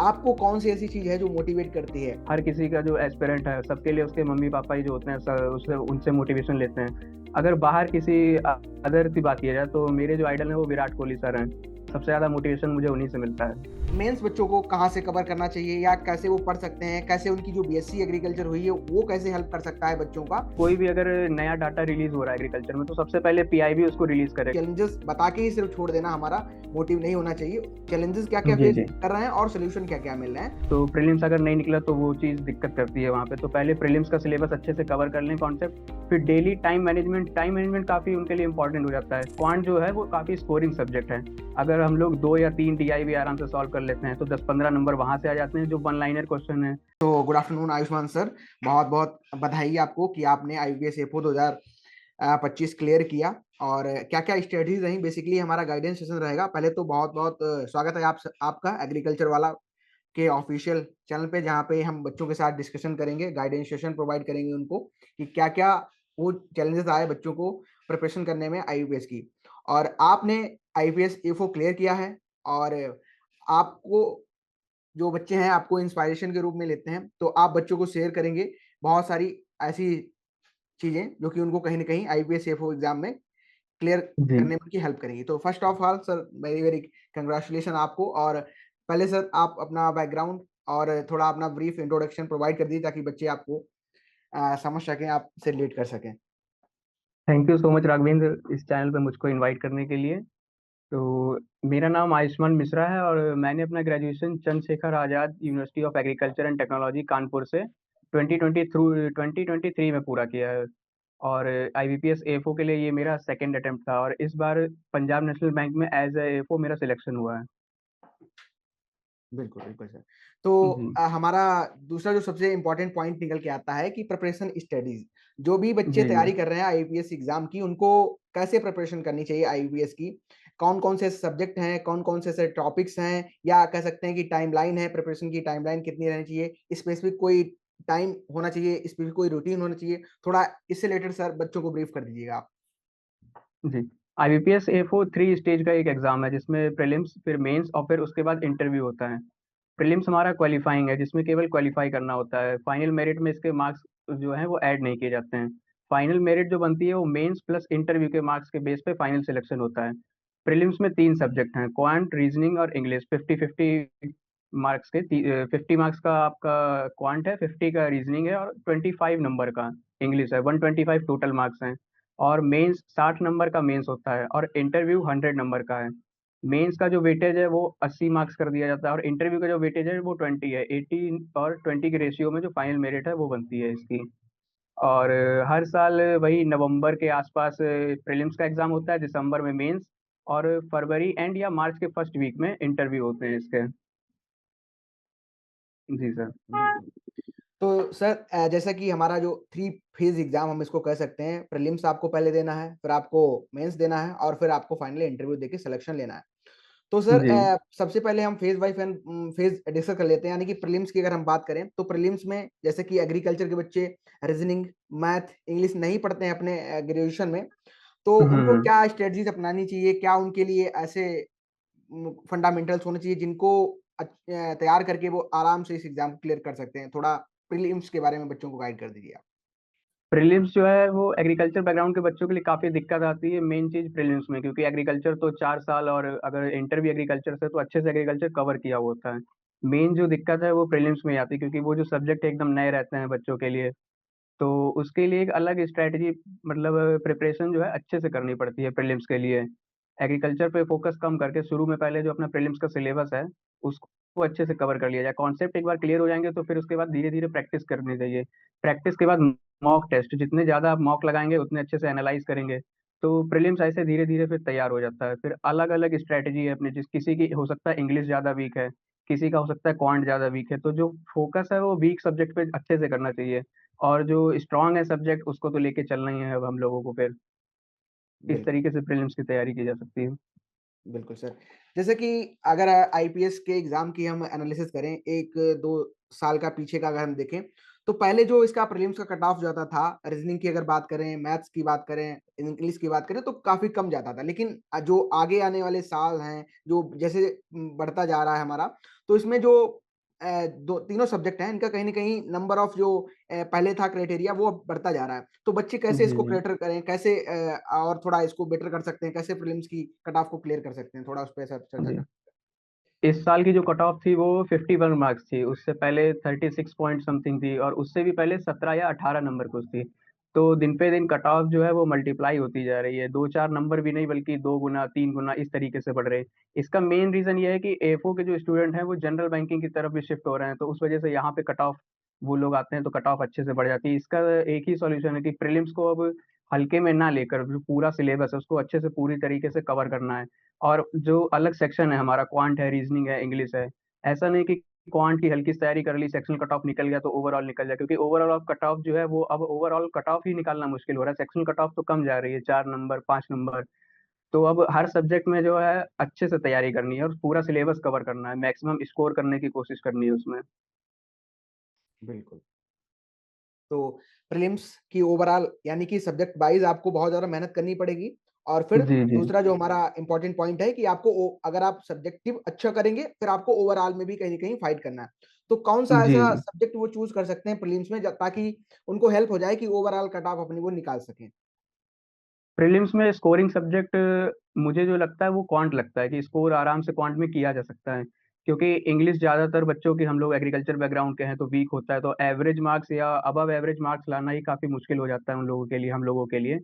आपको कौन सी ऐसी चीज है जो मोटिवेट करती है? हर किसी का जो एस्पिरेंट है, सबके लिए उसके मम्मी पापा ही जो होते हैं, उससे उनसे मोटिवेशन लेते हैं। अगर बाहर किसी अदर की बात किया जाए तो मेरे जो आइडल हैं वो विराट कोहली सर हैं। सबसे ज़्यादा मोटिवेशन मुझे उन्हीं से मिलता है। मेंस बच्चों को कहाँ से कवर करना चाहिए या कैसे वो पढ़ सकते हैं? कैसे उनकी जो बीएससी एग्रीकल्चर हुई है वो कैसे हेल्प कर सकता है बच्चों का? कोई भी अगर नया डाटा रिलीज हो रहा है एग्रीकल्चर में तो सबसे पहले पीआईबी उसको रिलीज करे। चैलेंजेस बता के ही सिर्फ छोड़ देना हमारा मोटिव नहीं होना चाहिए। चैलेंजेस क्या-क्या जी फेस जी। कर रहे हैं और सॉल्यूशन क्या-क्या मिल रहे हैं? तो प्रीलिम्स अगर नहीं निकला तो वो चीज़ दिक्कत करती है वहाँ पे। तो पहले प्रीलिम्स का सिलेबस अच्छे से कवर कर लें कॉन्सेप्ट, फिर डेली टाइम मैनेजमेंट काफ़ी उनके लिए इंपॉर्टेंट हो जाता है। क्वांट जो है वो काफ़ी स्कोरिंग सब्जेक्ट है। अगर हम लोग 2 या 3 टीआई भी आराम से सॉल्व कर लेते हैं तो 10-15 नंबर वहाँ से आ जाते हैं जो वन लाइनर क्वेश्चन है। तो गुड आफ्टरनून आयुष्मान सर, बहुत-बहुत बधाई आपको कि आपने आईबीपीएस एफओ 2025 क्लियर किया। और क्या-क्या स्ट्रेटजीज रही, बेसिकली हमारा गाइडेंस सेशन रहेगा। पहले तो बहुत-बहुत स्वागत है आपका एग्रीकल्चर वाला के ऑफिशियल चैनल पे, जहाँ पे हम बच्चों के साथ डिस्कशन करेंगे, गाइडेंस सेशन प्रोवाइड करेंगे उनको कि क्या-क्या वो चैलेंजेस आए बच्चों को प्रिपरेशन करने में आईबीपीएस की। और आपने आईबीपीएस एफओ क्लियर किया है और आपको जो बच्चे हैं आपको इंस्पायरेशन के रूप में लेते हैं, तो आप बच्चों को शेयर करेंगे बहुत सारी ऐसी चीज़ें जो कि उनको कहीं न कहीं आईबीपीएस एफओ एग्ज़ाम में क्लियर जी। करने में उनकी हेल्प करेंगी। तो first of all sir, very very congratulation आपको। और पहले सर आप अपना बैकग्राउंड और थोड़ा अपना ब्रीफ इंट्रोडक्शन प्रोवाइड कर दीजिए ताकि बच्चे आपको समझ सकें, आपसे रिलेट कर सकें। Thank you so much Raghavendra इस चैनल पे मुझको इनवाइट करने के लिए। तो मेरा नाम आयुष्मान मिश्रा है और मैंने अपना graduation Chandrashekhar Azad university of agriculture and technology Kanpur से 2023 में पूरा किया है। और आईबीपीएस एफओ के लिए ये मेरा सेकंड अटेम्प्ट था और इस बार पंजाब नेशनल बैंक में एज ए एफओ मेरा सिलेक्शन हुआ है। बिल्कुल, बिल्कुल सर। तो जी हमारा दूसरा जो सबसे इम्पोर्टेंट पॉइंट निकल के आता है कि प्रिपरेशन स्टडीज़। जो भी बच्चे जी जी। तैयारी कर रहे हैं आईपीएस एग्ज़ाम की, उनको कैसे प्रिपरेशन करनी चाहिए आईपीएस की? कौन-कौन से सब्जेक्ट हैं, कौन-कौन से ऐसे टॉपिक्स हैं, या कह सकते हैं कि टाइमलाइन है, प्रिपरेशन की टाइमलाइन कितनी रहनी चाहिए? स्पेसिफिक कोई टाइम होना चाहिए, स्पेसिफिक कोई रूटीन होना चाहिए? थोड़ा इससे रिलेटेड सर बच्चों को ब्रीफ कर दीजिएगा आप। जी। आईबीपीएस एफओ 3 स्टेज का एक एग्जाम है जिसमें प्रीलिम्स फिर मेंस और फिर उसके बाद इंटरव्यू होता है। प्रीलिम्स हमारा क्वालिफाइंग है जिसमें केवल क्वालिफाई करना होता है। फाइनल मेरिट में इसके मार्क्स जो हैं वो ऐड नहीं किए जाते हैं। फाइनल मेरिट जो बनती है वो मेंस प्लस इंटरव्यू के मार्क्स के बेस पे फाइनल सिलेक्शन होता है। प्रीलिम्स में 3 सब्जेक्ट हैं, क्वांट, रीजनिंग और इंग्लिश। 50-50 मार्क्स के 50 मार्क्स का आपका क्वांट है, 50 का रीजनिंग है और 25 नंबर का इंग्लिश है। 125 टोटल मार्क्स हैं। और मेंस 60 नंबर का मेंस होता है और इंटरव्यू 100 नंबर का है। मेंस का जो वेटेज है वो 80 मार्क्स कर दिया जाता है और इंटरव्यू का जो वेटेज है वो 20 है। 80 और 20 के रेशियो में जो फाइनल मेरिट है वो बनती है इसकी। और हर साल वही नवंबर के आसपास प्रीलिम्स का एग्जाम होता है, दिसंबर में मेंस और फरवरी एंड या मार्च के फर्स्ट वीक में इंटरव्यू होते हैं इसके। जी सर। बिल्कुल। तो सर जैसा कि हमारा जो 3 फेज़ एग्ज़ाम हम इसको कह सकते हैं, प्रीलिम्स आपको पहले देना है, फिर आपको मेंस देना है और फिर आपको फाइनली इंटरव्यू देके सिलेक्शन लेना है। तो सर जी सबसे पहले हम फेज़ बाय फेज़ डिस्कस कर लेते हैं, यानी कि प्रीलिम्स की अगर हम बात करें, तो प्रीलिम्स में जैसे कि एग्रीकल्चर के बच्चे रीज़निंग, मैथ, इंग्लिश नहीं पढ़ते हैं अपने ग्रेजुएशन में, तो उनको हम्म। क्या स्ट्रैटेजीज़ अपनानी चाहिए? क्या उनके लिए ऐसे फंडामेंटल्स होने चाहिए जिनको तैयार करके वो आराम से इस एग्ज़ाम को क्लियर कर सकते हैं? थोड़ा प्रीलिम्स के बारे में बच्चों को गाइड कर दीजिए आप। प्रीलिम्स जो है वो एग्रीकल्चर बैकग्राउंड के बच्चों के लिए काफ़ी दिक्कत आती है मेन चीज़ प्रीलिम्स में, क्योंकि एग्रीकल्चर तो 4 साल और अगर इंटर भी एग्रीकल्चर से तो अच्छे से एग्रीकल्चर कवर किया हुआ होता है। मेन जो दिक्कत है वो प्रीलिम्स में ही आती है क्योंकि वो जो सब्जेक्ट एकदम नए रहते हैं बच्चों के लिए। तो उसके लिए एक अलग स्ट्रैटेजी मतलब प्रिपरेशन जो है अच्छे से करनी पड़ती है प्रीलिम्स के लिए। एग्रीकल्चर पे फोकस कम करके शुरू में पहले जो अपना प्रीलिम्स का सिलेबस है उसको अच्छे से कवर कर लिया जाए। कॉन्सेप्ट एक बार क्लियर हो जाएंगे तो फिर उसके बाद धीरे धीरे प्रैक्टिस करनी चाहिए। प्रैक्टिस के बाद मॉक टेस्ट, जितने ज़्यादा आप मॉक लगाएंगे उतने अच्छे से एनालाइज करेंगे तो प्रीलिम्स ऐसे धीरे धीरे फिर तैयार हो जाता है। फिर अलग अलग स्ट्रैटेजी है अपने, जिस किसी की हो सकता है इंग्लिश ज़्यादा वीक है, किसी का हो सकता है क्वांट ज़्यादा वीक है, तो जो फोकस है वो वीक सब्जेक्ट पे अच्छे से करना चाहिए और जो स्ट्रांग है सब्जेक्ट उसको तो लेके चलना ही है अब हम लोगों को। फिर इस बिल्कुल। तरीके से प्रीलिम्स की तैयारी की जा सकती है। बिल्कुल सर। जैसे कि अगर आईपीएस के एग्ज़ाम की हम एनालिसिस करें, 1-2 साल का पीछे का अगर हम देखें, तो पहले जो इसका प्रीलिम्स का कट ऑफ जाता था, रीज़निंग की अगर बात करें, मैथ्स की बात करें, इंग्लिश की बात करें, तो काफ़ी कम जाता था। लेकिन जो आगे आने वाले साल हैं, जो जैसे बढ़ता जा रहा है हमारा, तो इसमें जो दो तीनों सब्जेक्ट हैं, इनका कहीं ना कहीं नंबर ऑफ जो पहले था क्राइटेरिया वो अब बढ़ता जा रहा है, तो बच्चे कैसे जी इसको जी क्लियर करें, कैसे और थोड़ा इसको बेटर कर सकते हैं, कैसे प्रीलिम्स की कट ऑफ को क्लियर कर सकते हैं, थोड़ा उस पर सर चर्चा जी। कर। इस साल की जो कट ऑफ थी वो 51 मार्क्स थी, उससे पहले 36 पॉइंट समथिंग थी, और उससे भी पहले 17 या 18 नंबर कुछ थी। तो दिन पे दिन कट ऑफ जो है वो मल्टीप्लाई होती जा रही है, 2-4 नंबर भी नहीं बल्कि 2 गुना 3 गुना इस तरीके से बढ़ रहे हैं। इसका मेन रीजन ये है कि एफओ के जो स्टूडेंट हैं वो जनरल बैंकिंग की तरफ भी शिफ्ट हो रहे हैं, तो उस वजह से यहाँ पे कट ऑफ वो लोग आते हैं तो कट ऑफ अच्छे से बढ़ जाती है। इसका एक ही सॉल्यूशन है कि प्रीलिम्स को अब हल्के में ना लेकर जो पूरा सिलेबस है उसको अच्छे से पूरी तरीके से कवर करना है। और जो अलग सेक्शन है हमारा, क्वांट है, रीजनिंग है, इंग्लिश है, ऐसा नहीं कि क्वांट की हल्की सी तैयारी कर ली, सेक्शनल कट ऑफ निकल गया तो ओवरऑल निकल जाए, क्योंकि ओवरऑल कट ऑफ जो है वो अब ओवरऑल कट ऑफ ही निकालना मुश्किल हो रहा है। सेक्शनल कट ऑफ तो कम जा रही है, 4 नंबर 5 नंबर। तो अब हर सब्जेक्ट में जो है अच्छे से तैयारी करनी है और पूरा सिलेबस कवर करना है, मैक्सिमम स्कोर करने की कोशिश करनी है उसमें। बिल्कुल। तो प्रीलिम्स की ओवरऑल यानी कि सब्जेक्ट वाइज आपको बहुत ज्यादा मेहनत करनी पड़ेगी, और फिर जी जी दूसरा जो हमारा इंपॉर्टेंट पॉइंट है कि आपको अगर आप सब्जेक्टिव अच्छा करेंगे फिर आपको ओवरऑल में भी कहीं ना कहीं फाइट करना है। तो कौन सा जी ऐसा जी। सब्जेक्ट वो चूज कर सकते हैं प्रीलिम्स में ताकि उनको हेल्प हो जाए कि ओवरऑल कट ऑफ अपनी वो निकाल सकें। प्रीलिम्स में स्कोरिंग सब्जेक्ट मुझे जो लगता है वो क्वांट लगता है, कि स्कोर आराम से क्वांट में किया जा सकता है। क्योंकि इंग्लिश ज़्यादातर बच्चों की, हम लोग एग्रीकल्चर बैकग्राउंड के हैं तो वीक होता है, तो एवरेज मार्क्स या अबव एवरेज मार्क्स लाना ही काफ़ी मुश्किल हो जाता है उन लोगों के लिए, हम लोगों के लिए।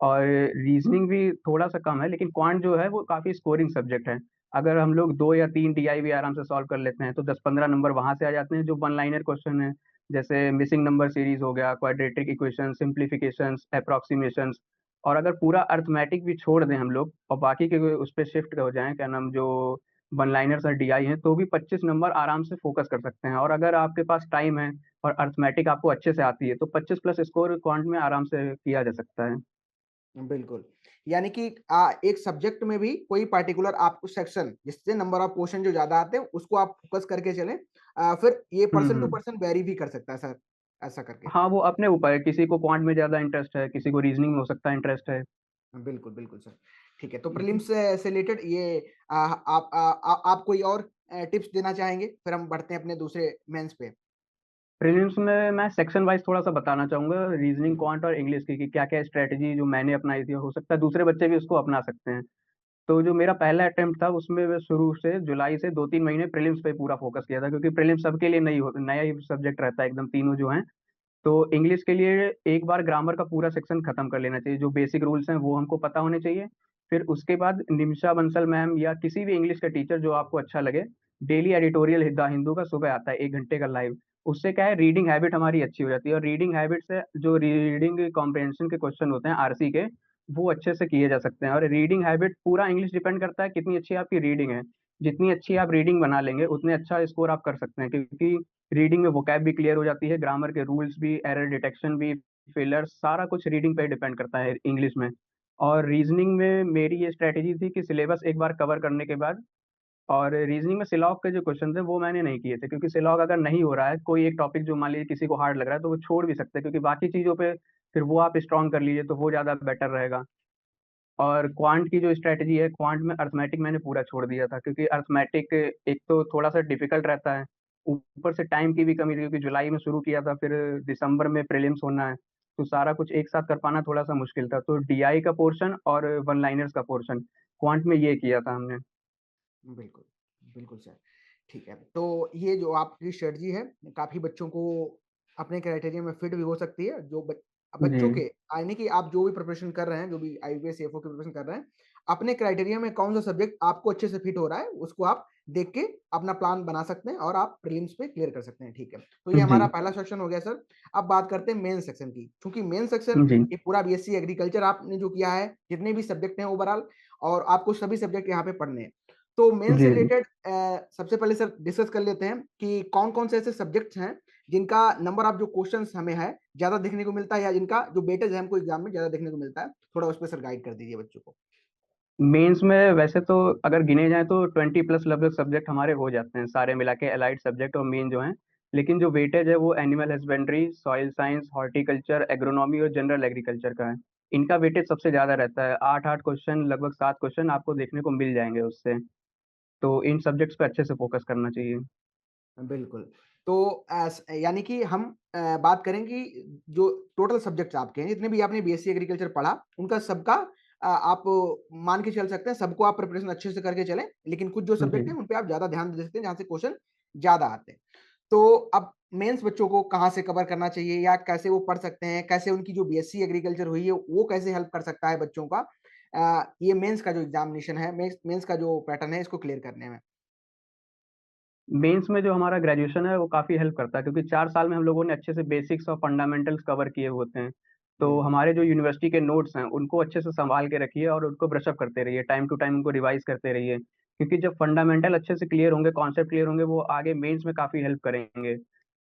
और रीजनिंग भी थोड़ा सा कम है, लेकिन क्वांट जो है वो काफ़ी स्कोरिंग सब्जेक्ट है। अगर हम लोग 2 या 3 डीआई भी आराम से सॉल्व कर लेते हैं तो 10-15 नंबर वहाँ से आ जाते हैं, जो वन लाइनर क्वेश्चन है, जैसे मिसिंग नंबर सीरीज हो गया, क्वाड्रेटिक इक्वेशन, सिंप्लीफिकेशंस, अप्रोक्सीमेशंस। और अगर पूरा अर्थमेटिक भी छोड़ दें हम लोग और बाकी के उस पर शिफ्ट हो जाएं, क्या नाम, जो वन लाइनर्स और डीआई हैं, तो भी 25 नंबर आराम से फोकस कर सकते हैं। और अगर आपके पास टाइम है और अर्थमेटिक आपको अच्छे से आती है तो 25+ स्कोर क्वांट में आराम से किया जा सकता है। बिल्कुल। यानी कि एक सब्जेक्ट में भी कोई पर्टिकुलर आपको सेक्शन जिससे नंबर ऑफ क्वेश्चन जो ज्यादा आते हैं उसको आप फोकस करके चलें, फिर ये person two hmm. Person vary भी कर सकता है सर, ऐसा करके। हाँ, वो अपने ऊपर है, किसी को क्वांट में ज्यादा इंटरेस्ट है, किसी को रीजनिंग में हो सकता है इंटरेस्ट है। बिल्कुल बिल्कुल सर। ठीक है, तो प्रीलिम्स से रिलेटेड ये आप कोई और टिप्स देना चाहेंगे, फिर हम बढ़ते हैं अपने दूसरे मेंस पे। प्रीलिम्स में मैं सेक्शन वाइज थोड़ा सा बताना चाहूंगा, रीजनिंग, क्वांट और इंग्लिश की, कि क्या क्या स्ट्रेटेजी जो मैंने अपनाई थी, हो सकता है दूसरे बच्चे भी उसको अपना सकते हैं। तो जो मेरा पहला अटेम्प्ट था उसमें मैं शुरू से जुलाई से 2-3 महीने प्रीलिम्स पे पूरा फोकस किया था, क्योंकि प्रीलिम्स सबके लिए नई हो, नया ही सब्जेक्ट रहता है एकदम, तीनों जो हैं। तो इंग्लिश के लिए एक बार ग्रामर का पूरा सेक्शन खत्म कर लेना चाहिए, जो बेसिक रूल्स हैं वो हमको पता होने चाहिए। फिर उसके बाद निमिषा बंसल मैम या किसी भी इंग्लिश का टीचर जो आपको अच्छा लगे, डेली एडिटोरियल द हिंदू का सुबह आता है 1 घंटे का लाइव। उससे क्या है, रीडिंग हैबिट हमारी अच्छी हो जाती है, और रीडिंग हैबिट से जो रीडिंग कॉम्प्रहेंशन के क्वेश्चन होते हैं आरसी के, वो अच्छे से किए जा सकते हैं। और रीडिंग हैबिट पूरा इंग्लिश डिपेंड करता है कितनी अच्छी आपकी रीडिंग है। जितनी अच्छी आप रीडिंग बना लेंगे उतने अच्छा स्कोर आप कर सकते हैं, क्योंकि रीडिंग में वोकैब भी क्लियर हो जाती है, ग्रामर के रूल्स भी, एरर डिटेक्शन भी, फिलर्स, सारा कुछ रीडिंग पे डिपेंड करता है इंग्लिश में। और रीजनिंग में मेरी ये स्ट्रेटेजी थी कि सिलेबस एक बार कवर करने के बाद, और रीजनिंग में सिलॉग के जो क्वेश्चन थे वो मैंने नहीं किए थे, क्योंकि सिलॉग अगर नहीं हो रहा है, कोई एक टॉपिक जो मान लीजिए किसी को हार्ड लग रहा है तो वो छोड़ भी सकते हैं, क्योंकि बाकी चीज़ों पे फिर वो आप स्ट्रॉन्ग कर लीजिए तो वो ज़्यादा बेटर रहेगा। और क्वांट की जो स्ट्रेटजी है, क्वांट में अर्थमेटिक मैंने पूरा छोड़ दिया था, क्योंकि अर्थमेटिक एक तो थोड़ा सा डिफिकल्ट रहता है, ऊपर से टाइम की भी कमी थी, क्योंकि जुलाई में शुरू किया था, फिर दिसंबर में प्रीलिम्स होना है, तो सारा कुछ एक साथ कर पाना थोड़ा सा मुश्किल था। तो डीआई का पोर्शन और वन लाइनर्स का पोर्शन क्वांट में ये किया था हमने। बिल्कुल, बिल्कुल सर। ठीक है, तो ये जो आपकी स्ट्रेटजी है, काफ़ी बच्चों को अपने क्राइटेरिया में फिट भी हो सकती है, जो जी बच्चों के यानी कि आप जो भी प्रिपरेशन कर रहे हैं, जो भी आईबीपीएस, सीएफओ की प्रिपरेशन कर रहे हैं, अपने क्राइटेरिया में कौन-सा सब्जेक्ट आपको अच्छे से फिट हो रहा है, उसको आप देख के अपना प्लान बना सकते हैं और आप प्रीलिम्स पे क्लियर कर सकते हैं, ठीक है। तो ये जी हमारा पहला सेक्शन हो गया सर। अब बात करते हैं मेन सेक्शन की। चूँकि मेन सेक्शन जी ये पूरा बीएससी एग्रीकल्चर आपने जो किया है, जितने भी सब्जेक्ट हैं ओवरऑल, और आपको सभी सब्जेक्ट यहाँ पे पढ़ने हैं। तो मेन से जी जी। रिलेटेड सबसे पहले सर डिस्कस कर लेते हैं कि कौन-कौन से ऐसे सब्जेक्ट्स हैं जिनका नंबर ऑफ जो क्वेश्चंस हमें है ज़्यादा देखने को मिलता है, या जिनका जो वेटेज है हमको एग्जाम में ज़्यादा देखने को मिलता है। थोड़ा उस पे सर गाइड कर दीजिए बच्चों को। मेंस में वैसे तो अगर गिने जाए तो 20+ लगभग सब्जेक्ट हमारे हो जाते हैं, सारे मिला के एलाइड सब्जेक्ट और मेन जो हैं। लेकिन जो वेटेज है वो animal husbandry, soil science, horticulture, agronomy और जनरल एग्रीकल्चर का है। इनका वेटेज सबसे ज़्यादा रहता है, 8-8 क्वेश्चन, लगभग 7 क्वेश्चन आपको देखने को मिल जाएंगे उससे। तो इन सब्जेक्ट्स पे अच्छे से फोकस करना चाहिए। बिल्कुल। तो यानी कि हम बात करें कि जो टोटल सब्जेक्ट्स आपके हैं, जितने भी आपने बीएससी एग्रीकल्चर पढ़ा, उनका सबका आप मान के चल सकते हैं, सबको आप प्रिपरेशन अच्छे से करके चलें, लेकिन कुछ जो सब्जेक्ट हैं, जी। उन पे आप ज़्यादा ध्यान दे सकते हैं, जहाँ से क्वेश्चन ज़्यादा आते हैं। तो अब मेंस बच्चों को कहाँ से कवर करना चाहिए या कैसे वो पढ़ सकते हैं? कैसे उनकी जो बीएससी एग्रीकल्चर हुई है, वो कैसे हेल्प कर सकता है बच्चों का ये मेंस का जो एग्ज़ामिनेशन है, मेंस का जो पैटर्न है, इसको क्लियर करने में? मेंस में जो हमारा ग्रेजुएशन है वो काफ़ी हेल्प करता है, क्योंकि 4 साल में हम लोगों ने अच्छे से बेसिक्स और फंडामेंटल्स कवर किए होते हैं। तो बिल्कुल। हमारे जो यूनिवर्सिटी के नोट्स हैं, उनको अच्छे से सँभाल के रखिए और उनको ब्रश अप करते रहिए, टाइम टू टाइम उनको रिवाइज़ करते रहिए। क्योंकि जब फंडामेंटल अच्छे से क्लियर होंगे, कॉन्सेप्ट क्लियर होंगे, वो आगे मेंस में काफ़ी हेल्प करेंगे।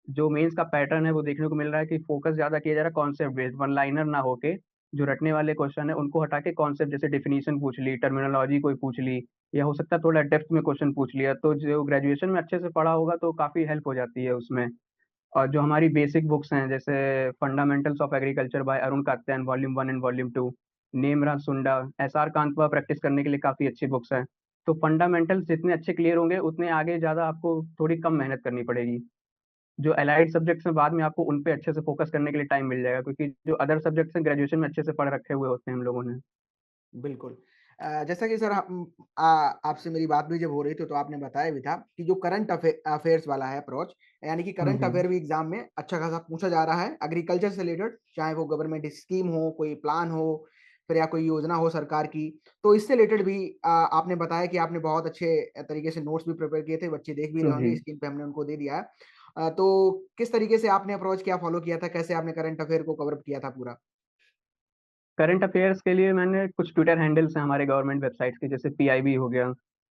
जो मेंस का पैटर्न है वो देखने को मिल रहा है कि फोकस ज़्यादा किया जा रहा है कॉन्सेप्ट बेस्ड, वन लाइनर ना होके, जो रटने वाले क्वेश्चन है उनको हटा के कॉन्सेप्ट, जैसे डेफिनिशन पूछ ली, टर्मिनोलॉजी कोई पूछ ली, या हो सकता है थोड़ा डेप्थ में क्वेश्चन पूछ लिया, तो जो ग्रेजुएशन में अच्छे से पढ़ा होगा तो काफ़ी हेल्प हो जाती है उसमें। और जो हमारी बेसिक बुक्स हैं, जैसे fundamentals of agriculture by Arun Katyayan volume 1 and volume 2, Nemraj Sunda, SR कांतवा practice करने के लिए काफ़ी अच्छी बुक्स हैं। तो फंडामेंटल्स जितने अच्छे क्लियर होंगे, उतने आगे ज़्यादा आपको थोड़ी कम मेहनत करनी पड़ेगी। जो एलाइड सब्जेक्ट्स हैं, बाद में आपको उन पे अच्छे से फोकस करने के लिए टाइम मिल जाएगा, क्योंकि जो अदर सब्जेक्ट्स हैं, ग्रेजुएशन में अच्छे से पढ़ रखे हुए होते हैं हम लोगों ने। बिल्कुल। जैसा कि सर आपसे मेरी बात भी जब हो रही थी तो आपने बताया भी था कि जो करंट अफेयर्स वाला है अप्रोच, यानी कि करंट जी। अफेयर भी एग्ज़ाम में अच्छा खासा पूछा जा रहा है एग्रीकल्चर से रिलेटेड, चाहे वो गवर्नमेंट स्कीम हो, कोई प्लान हो, फिर या कोई योजना हो सरकार की। तो इससे रिलेटेड भी आपने बताया कि आपने बहुत अच्छे तरीके से नोट्स भी प्रिपेयर किए थे, बच्चे देख भी रहे जी। होंगे, स्क्रीन पे हमने उनको दे दिया है। तो किस तरीके से आपने अप्रोच क्या फ़ॉलो किया था? कैसे आपने करंट अफेयर को कवर अप किया था पूरा? करंट अफेयर्स के लिए मैंने कुछ ट्विटर हैंडल्स हैं हमारे गवर्नमेंट वेबसाइट्स के, जैसे पीआईबी हो गया,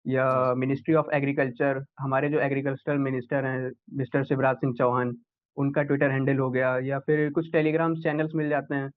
या जी, जी। मिनिस्ट्री ऑफ एग्रीकल्चर, हमारे जो एग्रीकल्चरल मिनिस्टर हैं मिस्टर शिवराज सिंह चौहान, उनका ट्विटर हैंडल हो गया, या फिर कुछ टेलीग्राम चैनल्स मिल जाते हैं।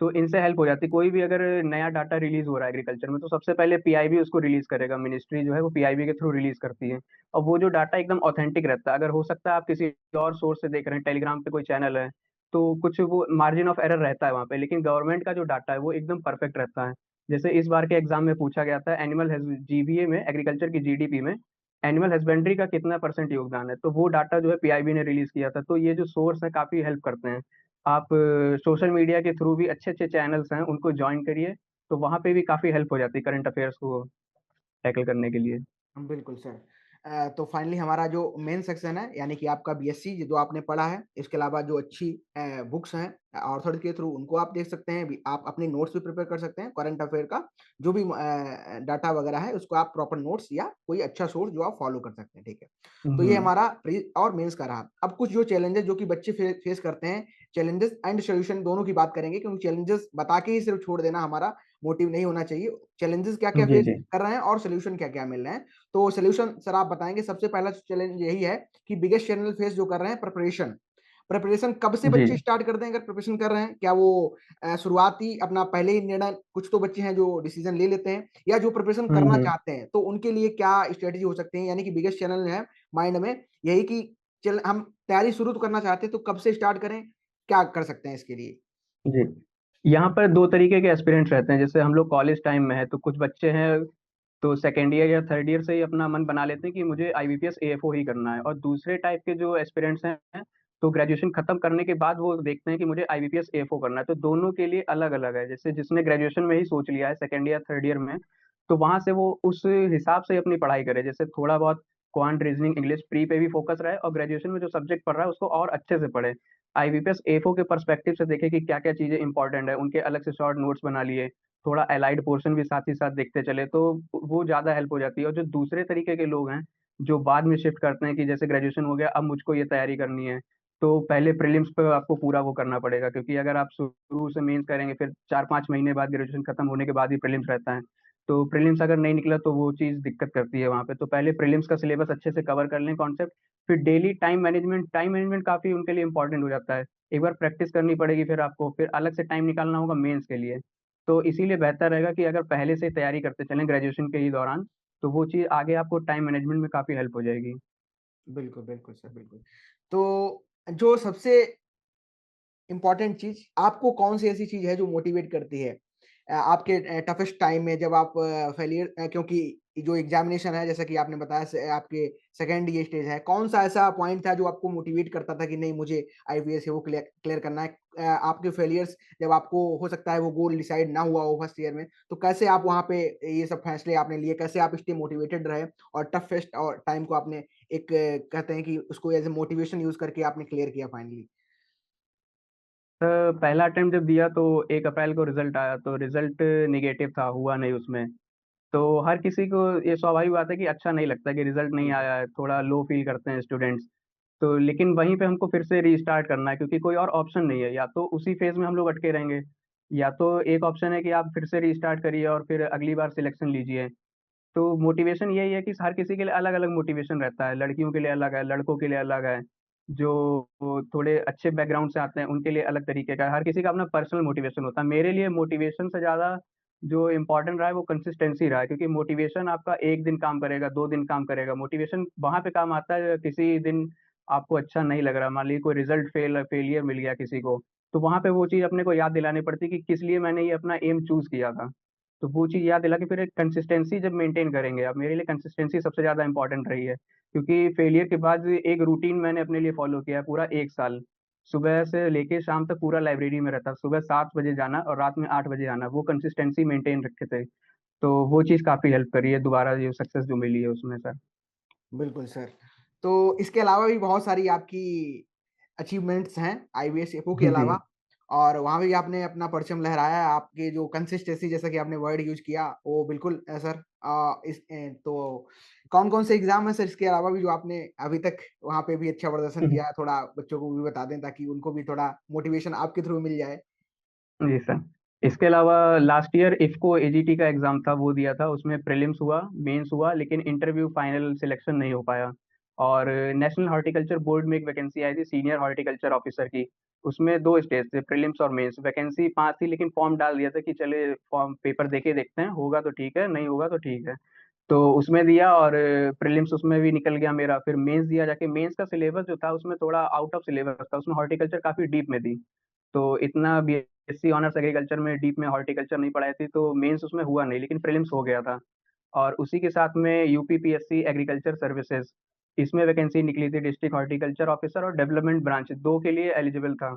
तो इनसे हेल्प हो जाती है। कोई भी अगर नया डाटा रिलीज हो रहा है एग्रीकल्चर में, तो सबसे पहले पीआईबी उसको रिलीज करेगा, मिनिस्ट्री जो है वो पीआईबी के थ्रू रिलीज करती है। और वो जो डाटा एकदम ऑथेंटिक रहता है। अगर हो सकता है आप किसी और सोर्स से देख रहे हैं, टेलीग्राम पे कोई चैनल है, तो कुछ वो मार्जिन ऑफ एरर रहता है वहाँ पे, लेकिन गवर्नमेंट का जो डाटा है वो एकदम परफेक्ट रहता है। जैसे इस बार के एग्जाम में पूछा गया था, एनिमल जीबीए में, एग्रीकल्चर की जीडीपी में एनिमल हस्बेंड्री का कितना परसेंट योगदान है, तो वो डाटा जो है पीआईबी ने रिलीज किया था। तो ये जो सोर्स है काफी हेल्प करते हैं। आप सोशल मीडिया के थ्रू भी अच्छे अच्छे चैनल्स हैं उनको ज्वाइन करिए, तो वहाँ पे भी काफी हेल्प हो जाती है करंट अफेयर्स को टैकल करने के लिए। बिल्कुल सर। तो फाइनली हमारा जो मेन सेक्शन है यानी कि आपका बीएससी जो आपने पढ़ा है, इसके अलावा जो अच्छी बुक्स हैं ऑथर के थ्रू उनको आप देख सकते हैं। भी आप अपने नोट्स भी प्रिपेयर कर सकते हैं करंट अफेयर का जो भी डाटा वगैरह है उसको आप प्रॉपर नोट्स या कोई अच्छा सोर्स जो आप फॉलो कर सकते हैं, ठीक है। तो ये हम्म। हमारा प्री और मेंस का रहा। अब कुछ जो चैलेंजेस जो कि बच्चे फेस करते हैं, चैलेंजेस एंड सॉल्यूशन दोनों की बात करेंगे क्योंकि चैलेंजेस बता के ही सिर्फ छोड़ देना हमारा मोटिव नहीं होना चाहिए। चैलेंजेस क्या-क्या जी फेस जी। कर रहे हैं और सॉल्यूशन क्या-क्या मिल रहे हैं। तो सॉल्यूशन सर आप बताएँगे सबसे पहला चैलेंज यही है कि बिगेस्ट चैनल फेस जो कर रहे हैं प्रिपरेशन। प्रिपरेशन कब से जी बच्चे स्टार्ट कर दें अगर प्रिपरेशन कर रहे हैं? क्या वो शुरुआती अपना पहले ही निर्णय कुछ तो बच्चे हैं जो डिसीज़न ले लेते हैं या जो प्रिपरेशन करना हम्म। चाहते हैं, तो उनके लिए क्या स्ट्रैटेजी हो सकती है? यानी कि बिगेस्ट चैनल है माइंड में यही कि चल हम तैयारी शुरू तो करना चाहते हैं तो कब से स्टार्ट करें? क्या कर सकते हैं इसके लिए? जी। यहाँ पर 2 तरीके के एस्पिरेंट्स रहते हैं। जैसे हम लोग कॉलेज टाइम में हैं, तो कुछ बच्चे हैं, तो सेकंड ईयर या थर्ड ईयर से ही अपना मन बना लेते हैं कि मुझे आईबीपीएस एएफओ ही करना है। और दूसरे टाइप के जो एस्पिरेंट्स हैं, तो ग्रेजुएशन खत्म करने के बाद वो देखते हैं कि मुझे आईबीपीएस एएफओ करना है। तो दोनों के लिए अलग-अलग है। जैसे जिसने ग्रेजुएशन में ही सोच लिया है सेकंड ईयर, थर्ड ईयर में, तो वहाँ से वो उस हिसाब से अपनी पढ़ाई करे। जैसे थोड़ा बहुत क्वांट, रीजनिंग, इंग्लिश प्री पे भी फोकस रहे, और ग्रेजुएशन में जो सब्जेक्ट पढ़ रहा है उसको और अच्छे से पढ़े। आईबीपीएस एएफओ के पर्सपेक्टिव से देखे कि क्या-क्या चीज़ें इंपॉर्टेंट है, उनके अलग से शॉर्ट नोट्स बना लिए, थोड़ा एलाइड पोर्शन भी साथ ही साथ देखते चले, तो वो ज़्यादा हेल्प हो जाती है। और जो दूसरे तरीके के लोग हैं, जो बाद में शिफ्ट करते हैं कि जैसे ग्रेजुएशन हो गया, अब मुझको ये तैयारी करनी है, तो पहले प्रीलिम्स पे आपको पूरा वो करना पड़ेगा, क्योंकि अगर आप शुरू से मेंस करेंगे, फिर 4-5 महीने बाद ग्रेजुएशन खत्म होने के बाद ही प्रीलिम्स रहता है। तो प्रीलिम्स अगर नहीं निकला तो वो चीज़ दिक्कत करती है वहाँ पे। तो पहले प्रीलिम्स का सिलेबस अच्छे से कवर कर लें कॉन्सेप्ट, फिर डेली टाइम मैनेजमेंट काफ़ी उनके लिए इम्पोर्टेंट हो जाता है। एक बार प्रैक्टिस करनी पड़ेगी फिर आपको, फिर अलग से टाइम निकालना होगा मेंस के लिए। तो इसीलिए बेहतर रहेगा कि अगर पहले से तैयारी करते चलें ग्रेजुएशन के ही दौरान, तो वो चीज़ आगे आपको टाइम मैनेजमेंट में काफ़ी हेल्प हो जाएगी। बिल्कुल, बिल्कुल सर, बिल्कुल। तो जो सबसे इम्पोर्टेंट चीज़ आपको कौन-सी ऐसी चीज़ है जो मोटिवेट करती है? आपके टफेस्ट टाइम में जब आप फेलियर क्योंकि जो एग्जामिनेशन है, जैसा कि आपने बताया आपके सेकंड ये स्टेज है, कौन सा ऐसा पॉइंट था जो आपको मोटिवेट करता था कि नहीं मुझे आईबीएस है वो क्लियर क्लियर करना है? आपके फेलियर्स जब आपको हो सकता है वो गोल डिसाइड ना हुआ हो फर्स्ट ईयर में, तो कैसे आप वहाँ पे ये सब फैसले आपने लिए? कैसे आप स्टे मोटिवेटेड रहे और टफेस्ट और टाइम को आपने एक कहते हैं कि उसको एज़ अ मोटिवेशन यूज़ करके आपने क्लियर किया फाइनली? पहला अटेम्प्ट जब दिया तो 1 अप्रैल को रिज़ल्ट आया, तो रिज़ल्ट नेगेटिव था, हुआ नहीं उसमें। तो हर किसी को ये स्वाभाविक बात है कि अच्छा नहीं लगता कि रिज़ल्ट नहीं बिल्कुल, आया है, थोड़ा लो फ़ील करते हैं स्टूडेंट्स। तो लेकिन वहीं पे हमको फिर से रीस्टार्ट करना है, क्योंकि कोई और ऑप्शन नहीं है, या तो उसी फ़ेज़ में हम लोग अटके रहेंगे, या तो एक ऑप्शन है कि आप फिर से रीस्टार्ट करिए और फिर अगली बार सिलेक्शन लीजिए। तो मोटिवेशन यही है कि हर किसी के लिए अलग-अलग मोटिवेशन रहता है, लड़कियों के लिए अलग है, लड़कों के लिए अलग है, जो वो थोड़े अच्छे बैकग्राउंड से आते हैं, उनके लिए अलग तरीके का है, हर किसी का अपना पर्सनल मोटिवेशन होता है। मेरे लिए मोटिवेशन से ज़्यादा जो इम्पोर्टेंट रहा है, वो कंसिस्टेंसी रहा है, क्योंकि मोटिवेशन आपका 1 दिन काम करेगा, 2 दिन काम करेगा, मोटिवेशन वहाँ पे काम आता है किसी दिन आपको अच्छा नहीं लग रहा, मान लीजिए कोई रिज़ल्ट फेलियर मिल गया किसी को, तो वहाँ पे वो चीज़ अपने को याद दिलानी पड़ती है कि किस लिए मैंने ये अपना एम चूज़ किया था। तो वो चीज़ याद दिला के फिर एक कंसिस्टेंसी जब मेंटेन करेंगे आप, मेरे लिए कंसिस्टेंसी सबसे ज़्यादा इम्पोर्टेंट रही है। क्योंकि फेलियर के बाद एक रूटीन मैंने अपने लिए फ़ॉलो किया है पूरा 1 साल। सुबह से लेके शाम तक पूरा लाइब्रेरी में रहता, सुबह 7 बजे जाना और रात में 8 बजे आना, वो कंसिस्टेंसी मेंटेन रखे थे। तो वो चीज़ काफ़ी हेल्प करी है दोबारा ये सक्सेस जो मिली है उसमें सर। बिल्कुल सर। तो इसके अलावा भी बहुत सारी आपकी अचीवमेंट्स हैं आईवीएस एफओ के जी। अलावा और वहाँ भी आपने अपना परचम लहराया है। आपके जो कंसिस्टेंसी जैसा कि आपने वर्ड यूज़ किया, वो बिल्कुल सर तो कौन-कौन से एग्ज़ाम हैं सर इसके अलावा भी जो आपने अभी तक वहाँ पे भी अच्छा प्रदर्शन किया है? थोड़ा बच्चों को भी बता दें ताकि उनको भी थोड़ा मोटिवेशन आपके थ्रू मिल जाए। जी सर। इसके अलावा लास्ट ईयर इफ़को एजीटी का एग्ज़ाम था वो दिया था, उसमें प्रीलिम्स हुआ, मेंस हुआ, लेकिन इंटरव्यू फाइनल सिलेक्शन नहीं हो पाया। और नेशनल हॉर्टिकल्चर बोर्ड में एक वैकेंसी आई थी सीनियर हॉर्टिकल्चर ऑफिसर की, उसमें 2 स्टेज थे प्रीलिम्स और मेंस, वैकेंसी 5 थी लेकिन फॉर्म डाल दिया था कि चलिए फॉर्म पेपर देके देखते हैं, होगा तो ठीक है, नहीं होगा तो ठीक है। तो उसमें दिया और प्रीलिम्स उसमें भी निकल गया मेरा, फिर मेंस दिया जाके मेंस का सिलेबस जो था उसमें थोड़ा आउट ऑफ सिलेबस था, उसमें हॉर्टिकल्चर काफ़ी डीप में थी। तो इतना बीएससी ऑनर्स एग्रीकल्चर में डीप में हॉर्टिकल्चर नहीं पढ़ाई थी, तो मेंस उसमें हुआ नहीं, लेकिन प्रीलिम्स हो गया था। और उसी के साथ में यूपीपीएससी एग्रीकल्चर सर्विसेज, इसमें वैकेंसी निकली थी डिस्ट्रिक्ट हॉर्टिकल्चर ऑफिसर और डेवलपमेंट ब्रांच 2 के लिए एलिजिबल था।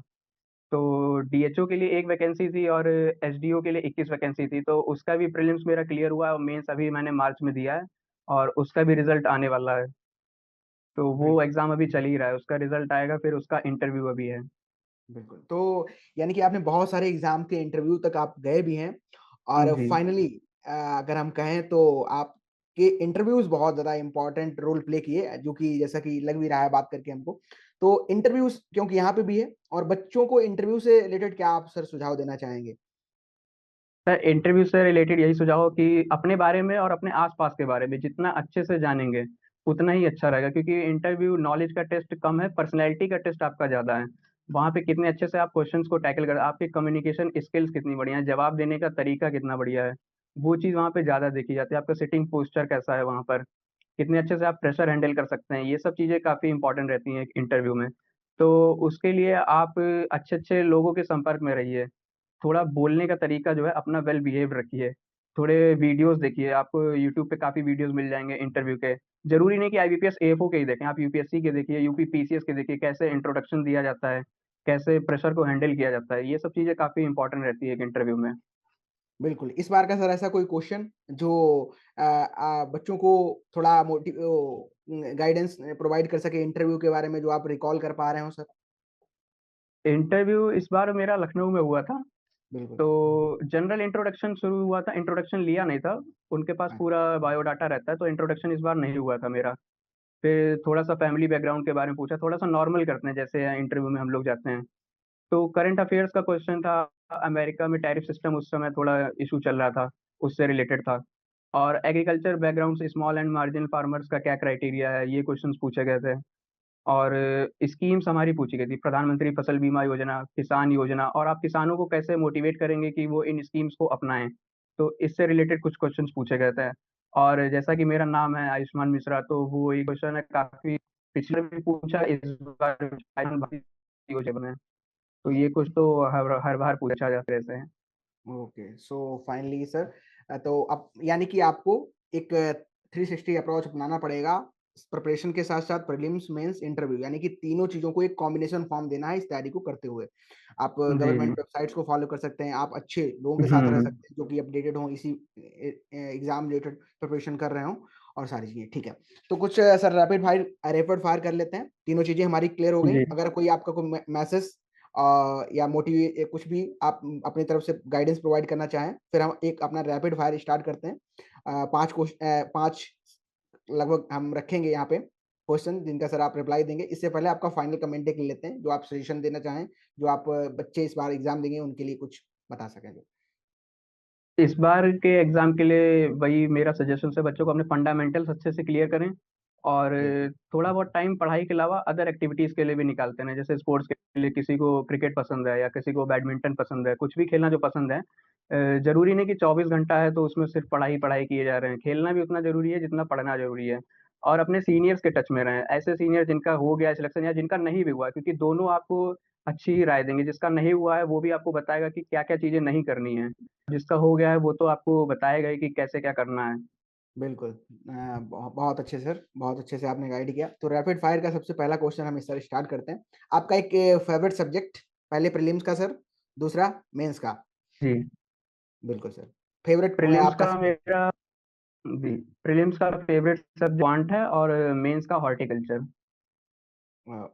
तो डीएचओ के लिए 1 वैकेंसी थी और एसडीओ के लिए 21 वैकेंसी थी, तो उसका भी प्रीलिम्स मेरा क्लियर हुआ और मेंस अभी मैंने मार्च में दिया है और उसका भी रिजल्ट आने वाला है। तो वो बिल्कुल, एग्ज़ाम अभी चल ही रहा है, उसका रिजल्ट आएगा फिर उसका इंटरव्यू अभी है। बिल्कुल। तो यानी कि आपने बहुत सारे एग्ज़ाम के इंटरव्यू तक आप गए भी हैं और जी। फाइनली अगर हम कहें तो आपके इंटरव्यूज़ बहुत ज़्यादा इम्पोर्टेंट रोल प्ले किए, जो कि जैसा कि लग भी रहा है बात करके हमको। तो इंटरव्यूज़ क्योंकि यहाँ पे भी है और बच्चों को इंटरव्यू से रिलेटेड क्या आप सर सुझाव देना चाहेंगे? सर इंटरव्यू से रिलेटेड यही सुझाव हो कि अपने बारे में और अपने आस-पास के बारे में जितना अच्छे से जानेंगे, उतना ही अच्छा रहेगा, क्योंकि इंटरव्यू नॉलेज का टेस्ट कम है, पर्सनैलिटी का टेस्ट आपका ज़्यादा है। वहाँ पे कितने अच्छे से आप क्वेश्चंस को टैकल कर आपकी कम्युनिकेशन स्किल्स कितनी बढ़िया है, जवाब देने का तरीका कितना बढ़िया है, वो चीज़ वहाँ पे ज़्यादा देखी जाती है। आपका सिटिंग पोस्चर कैसा है वहाँ पर, कितने अच्छे से आप प्रेशर हैंडल कर सकते हैं, ये सब चीज़ें काफ़ी इंपॉर्टेंट रहती हैं एक इंटरव्यू में। तो उसके लिए आप अच्छे-अच्छे लोगों के संपर्क में रहिए। थोड़ा बोलने का तरीका जो है अपना वेल बिहेव्ड रखिए। थोड़े वीडियोज़ देखिए, आपको यूट्यूब पे काफ़ी वीडियोज़ मिल जाएँगे इंटरव्यू के। ज़रूरी नहीं कि आईबीपीएस एएफओ के ही देखें, आप यूपीएससी के देखिए, यूपीपीसीएस के देखिए, कैसे इंट्रोडक्शन दिया जाता है, कैसे प्रेशर को हैंडल किया जाता है। ये सब चीज़ें काफ़ी इंपॉर्टेंट रहती है एक इंटरव्यू में। बिल्कुल, इस बार का सर ऐसा कोई क्वेश्चन जो बच्चों को थोड़ा गाइडेंस प्रोवाइड कर सके इंटरव्यू के बारे में जो आप रिकॉल कर पा रहे हो सर? इंटरव्यू इस बार मेरा लखनऊ में हुआ था, बिल्कुल। तो जनरल इंट्रोडक्शन शुरू हुआ था, इंट्रोडक्शन लिया नहीं था, उनके पास हाँ, पूरा बायोडाटा रहता है, तो इंट्रोडक्शन इस बार नहीं हुआ था मेरा। फिर थोड़ा-सा फैमिली बैकग्राउंड के बारे में पूछा, थोड़ा-सा नॉर्मल करते हैं जैसे इंटरव्यू में हम लोग जाते हैं। तो करंट अफेयर्स का क्वेश्चन था, अमेरिका में टैरिफ सिस्टम उस समय थोड़ा इश्यू चल रहा था, उससे रिलेटेड था। और एग्रीकल्चर बैकग्राउंड से स्मॉल एंड मार्जिनल फार्मर्स का क्या क्राइटेरिया है, ये क्वेश्चंस पूछे गए थे। और स्कीम्स हमारी पूछी गई थी, प्रधानमंत्री फसल बीमा योजना, किसान योजना और आप किसानों को कैसे मोटिवेट करेंगे कि वो इन स्कीम्स को अपनाएँ। तो इससे रिलेटेड कुछ क्वेश्चंस पूछे गए थे। और जैसा कि मेरा नाम है आयुष्मान मिश्रा, तो वो एक क्वेश्चन है काफ़ी पिछले भी पूछा, इस बार आयुष्मान भारत योजना में। तो ये कुछ तो हर हर बार पूछा जाता रहता है। ओके, सो फाइनली सर तो अब यानी कि आपको एक 360 अप्रोच अपनाना पड़ेगा प्रिपरेशन के साथ साथ प्रीलिम्स मेंस इंटरव्यू, यानी कि तीनों चीजों को एक कॉम्बिनेशन फॉर्म देना है इस तैयारी को करते हुए। आप जी, गवर्नमेंट जी। वेबसाइट्स को फॉलो कर सकते हैं, आप अच्छे लोगों के साथ रह हुँ, सकते हैं जो कि अपडेटेड हों इसी एग्जाम रिलेटेड प्रिपरेशन कर रहे हों, और सारी चीजें ठीक है। तो कुछ सर रैपिड फायर कर लेते हैं, तीनों चीजें हमारी क्लियर हो गई। जी। अगर कोई आपका कोई मैसेज या मोटिव कुछ भी आप अपनी तरफ से गाइडेंस प्रोवाइड करना चाहें, फिर हम एक अपना रैपिड फायर स्टार्ट करते हैं। 5 लगभग हम रखेंगे यहाँ पे क्वेश्चन जिनका सर आप रिप्लाई देंगे। इससे पहले आपका फाइनल कमेंट एक ले लेते हैं, जो आप सजेशन देना चाहें, जो आप बच्चे इस बार एग्जाम देंगे उनके लिए कुछ बता सकें जो। इस बार के एग्ज़ाम के लिए वही मेरा सजेशन है, बच्चों को अपने फंडामेंटल्स अच्छे से क्लियर करें और बिल्कुल, थोड़ा बहुत टाइम पढ़ाई के अलावा अदर एक्टिविटीज़ के लिए भी निकालते रहें। जैसे स्पोर्ट्स के लिए किसी को क्रिकेट पसंद है या किसी को बैडमिंटन पसंद है, कुछ भी खेलना जो पसंद है। ज़रूरी नहीं कि 24 घंटा है तो उसमें सिर्फ पढ़ाई पढ़ाई किए जा रहे हैं। खेलना भी उतना ज़रूरी है जितना पढ़ना ज़रूरी है। और अपने सीनियर्स के टच में रहें, ऐसे सीनियर जिनका हो गया है सिलेक्शन या जिनका नहीं भी हुआ है, क्योंकि दोनों आपको अच्छी ही राय देंगे। जिसका नहीं हुआ है वो भी आपको बताएगा कि क्या-क्या चीज़ें नहीं करनी है। जिसका हो गया है वो तो आपको बताएगा ही कि कैसे क्या करना है। बिल्कुल। बहुत अच्छे सर, बहुत अच्छे से आपने गाइड किया। तो रैपिड फायर का सबसे पहला क्वेश्चन हम इस सर स्टार्ट करते हैं। आपका एक फेवरेट सब्जेक्ट, पहले प्रीलिम्स का सर, दूसरा मेंस का। जी, बिल्कुल सर। फेवरेट प्रीलिम्स आपका का मेरा जी, प्रीलिम्स का फेवरेट सब्जेक्ट क्वांट है और मेंस का हॉर्टिकल्चर।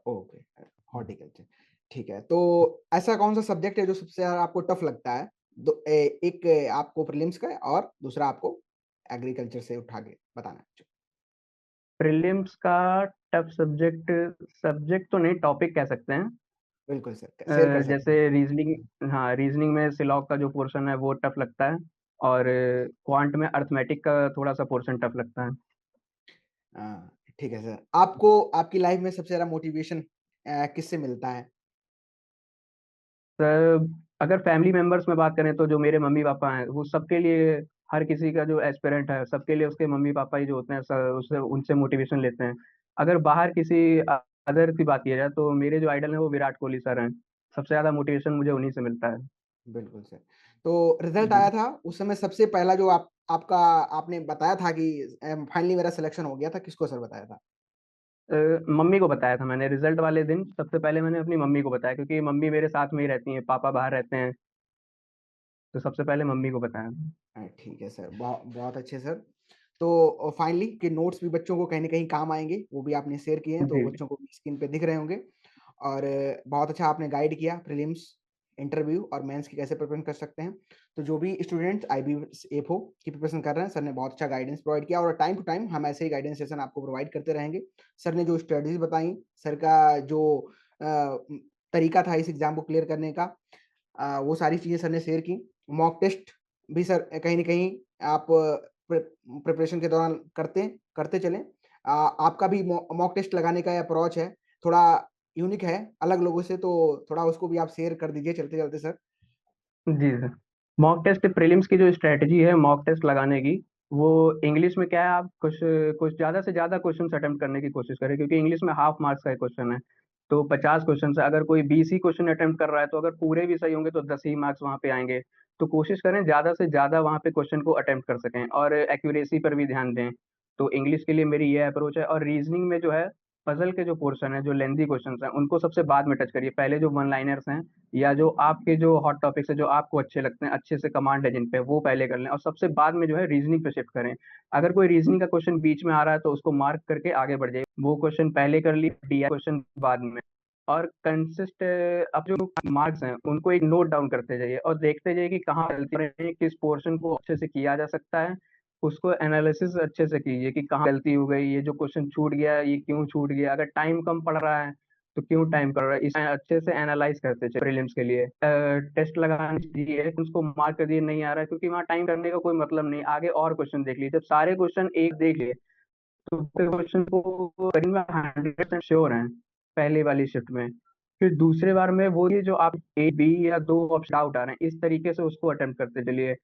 ओके, हॉर्टिकल्चर, ठीक है। तो ऐसा कौन-सा सब्जेक्ट है जो सबसे ज़्यादा आपको टफ लगता है? एक आपको प्रीलिम्स का है और दूसरा आपको एग्रीकल्चर से उठा के बताना है? प्रीलिम्स का टफ सब्जेक्ट सब्जेक्ट तो नहीं, टॉपिक कह सकते हैं। बिल्कुल सर, शेयर कर सकते जैसे हैं। रीजनिंग, हाँ, रीजनिंग में सिलॉग का जो पोर्शन है वो टफ लगता है और क्वांट में अरिथमेटिक का थोड़ा-सा पोर्शन टफ लगता है। ठीक है सर। आपको आपकी लाइफ में सबसे ज़्यादा मोटिवेशन किससे मिलता है? सर, अगर फैमिली मेंबर्स में बात करें तो जो मेरे मम्मी-पापा हैं, वो सबके लिए, हर किसी का जो एस्पिरेंट है, सबके लिए उसके मम्मी-पापा ही जो होते हैं उससे उनसे मोटिवेशन लेते हैं। अगर बाहर किसी अदर की बात किया जाए तो मेरे जो आइडल हैं वो विराट कोहली सर हैं। सबसे ज़्यादा मोटिवेशन मुझे उन्हीं से मिलता है। बिल्कुल सर। तो रिज़ल्ट जी। आया था, उस समय सबसे पहला जो आपका आपने बताया था कि फाइनली मेरा सिलेक्शन हो गया था, किसको सर बताया था? मम्मी को बताया था मैंने रिज़ल्ट वाले दिन, सबसे पहले मैंने अपनी मम्मी को बताया क्योंकि मम्मी मेरे साथ में ही रहती हैं, पापा बाहर रहते हैं, तो सबसे पहले मम्मी को बताया था। ठीक है सर, बहुत अच्छे सर। तो फाइनली कि नोट्स भी बच्चों को कहीं न कहीं काम आएँगे, वो भी आपने शेयर किए हैं, तो जी, जी। बच्चों को भी स्क्रीन पे दिख रहे होंगे। और बहुत अच्छा आपने गाइड किया प्रीलिम्स, इंटरव्यू और मेंस की कैसे प्रिपरेशन कर सकते हैं। तो जो भी स्टूडेंट्स आईबीपीएस एफओ की प्रिपरेशन कर रहे हैं, सर ने बहुत अच्छा गाइडेंस प्रोवाइड किया और टाइम टू टाइम हम ऐसे ही गाइडेंस सेशन आपको प्रोवाइड करते रहेंगे। सर ने जो स्ट्रेटजीज़ बताई, सर का जो अ, तरीका था इस एग्ज़ाम को क्लियर करने का, वो सारी चीज़ें सर ने शेयर की। मॉक टेस्ट भी सर कहीं न कहीं आप प्रिपरेशन के दौरान करते करते चलें। आपका भी मॉक टेस्ट लगाने का अप्रोच है, थोड़ा यूनिक है अलग लोगों से, तो थोड़ा उसको भी आप शेयर कर दीजिए चलते-चलते सर। जी, सर। मॉक टेस्ट प्रीलिम्स की जो स्ट्रैटेजी है मॉक टेस्ट लगाने की, वो इंग्लिश में क्या है, आप कुछ कुछ ज़्यादा से ज़्यादा क्वेश्चन्स अटेम्प्ट करने की कोशिश करें क्योंकि इंग्लिश में हाफ मार्क्स का एक क्वेश्चन है। तो 50 क्वेश्चन्स है, अगर कोई 20 ही क्वेश्चन अटेम्प्ट कर रहा है, तो अगर पूरे भी सही होंगे तो 10 ही मार्क्स वहाँ पे आएँगे। तो कोशिश करें ज़्यादा से ज़्यादा वहाँ पे क्वेश्चन को अटेम्प्ट कर सकें और एक्यूरेसी पर भी ध्यान दें। तो इंग्लिश के लिए मेरी ये अप्रोच है और रीज़निंग में जो है, पज़ल के जो पोर्शन है, जो लेंथी क्वेश्चन्स हैं, उनको सबसे बाद में टच करिए। पहले जो वन लाइनर्स हैं या जो आपके जो हॉट टॉपिक्स हैं, जो आपको अच्छे लगते हैं, अच्छे से कमांड है जिन पे, वो पहले कर लें और सबसे बाद में जो है रीज़निंग पे शिफ्ट करें। अगर कोई रीज़निंग का क्वेश्चन बीच में आ रहा है तो उसको मार्क करके आगे बढ़ जाइए। वो क्वेश्चन पहले कर लिए, डीआई क्वेश्चन बाद में। और अब जो मार्क्स हैं, उनको एक नोट डाउन करते जाइए और देखते जाइए कि कहाँ गलती हो रही है, किस पोर्शन को अच्छे से किया जा सकता है। उसको एनालिसिस अच्छे से कीजिए कि कहाँ गलती हो गई, ये जो क्वेश्चन छूट गया, ये क्यों छूट गया? अगर टाइम कम पड़ रहा है तो क्यों टाइम कर रहा है, इसे अच्छे से एनालाइज करते चलिए प्रीलिम्स के लिए। टेस्ट लगाने चाहिए, उसको मार्क कर दिए नहीं आ रहा है क्योंकि वहाँ टाइम करने का कोई मतलब नहीं, आगे और क्वेश्चन देख लीजिए। जब सारे क्वेश्चन एक देख लिए तो क्वेश्चन को करीब में 100% श्योर हैं पहले वाली शिफ्ट में। फिर दूसरे बार में वो ये जो आप ए बी या दो ऑप्शन डाउट आ रहे हैं, इस तरीके से उसको अटेम्प्ट करते चलिए।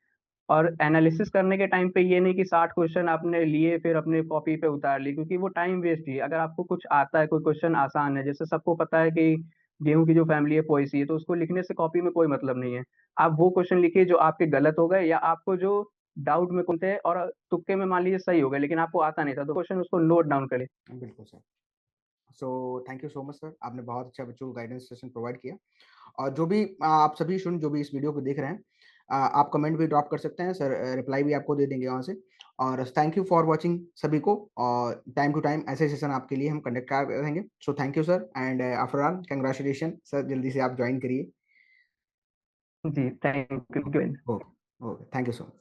और एनालिसिस करने के टाइम पे ये नहीं कि 60 क्वेश्चन आपने लिए फिर अपने कॉपी पे उतार लिए, क्योंकि वो टाइम वेस्ट ही है। अगर आपको कुछ आता है, कोई क्वेश्चन आसान है, जैसे सबको पता है कि गेहूँ की जो फैमिली है पोएसी है, तो उसको लिखने से कॉपी में कोई मतलब नहीं है। आप वो क्वेश्चन लिखिए जो आपके गलत हो गए या आपको जो डाउट में कौन थे और तुक्के में मान लीजिए सही हो गए, लेकिन आपको आता नहीं था, तो क्वेश्चन उसको नोट डाउन करें। बिल्कुल sir. So thank you so much sir, आपने बहुत अच्छा बच्चों को गाइडेंस सेशन प्रोवाइड किया। और जो भी आप सभी स्टूडेंट जो भी इस वीडियो को देख रहे हैं, आप कमेंट भी ड्रॉप कर सकते हैं सर, रिप्लाई भी आपको दे देंगे वहाँ से। और थैंक यू फॉर वाचिंग सभी को, और टाइम टू टाइम ऐसे सेशन आपके लिए हम कंडक्ट करते रहेंगे। So thank you sir, and after all congratulation sir, जल्दी से आप ज्वाइन करिए। जी, thank you. Okay, okay, thank you so much.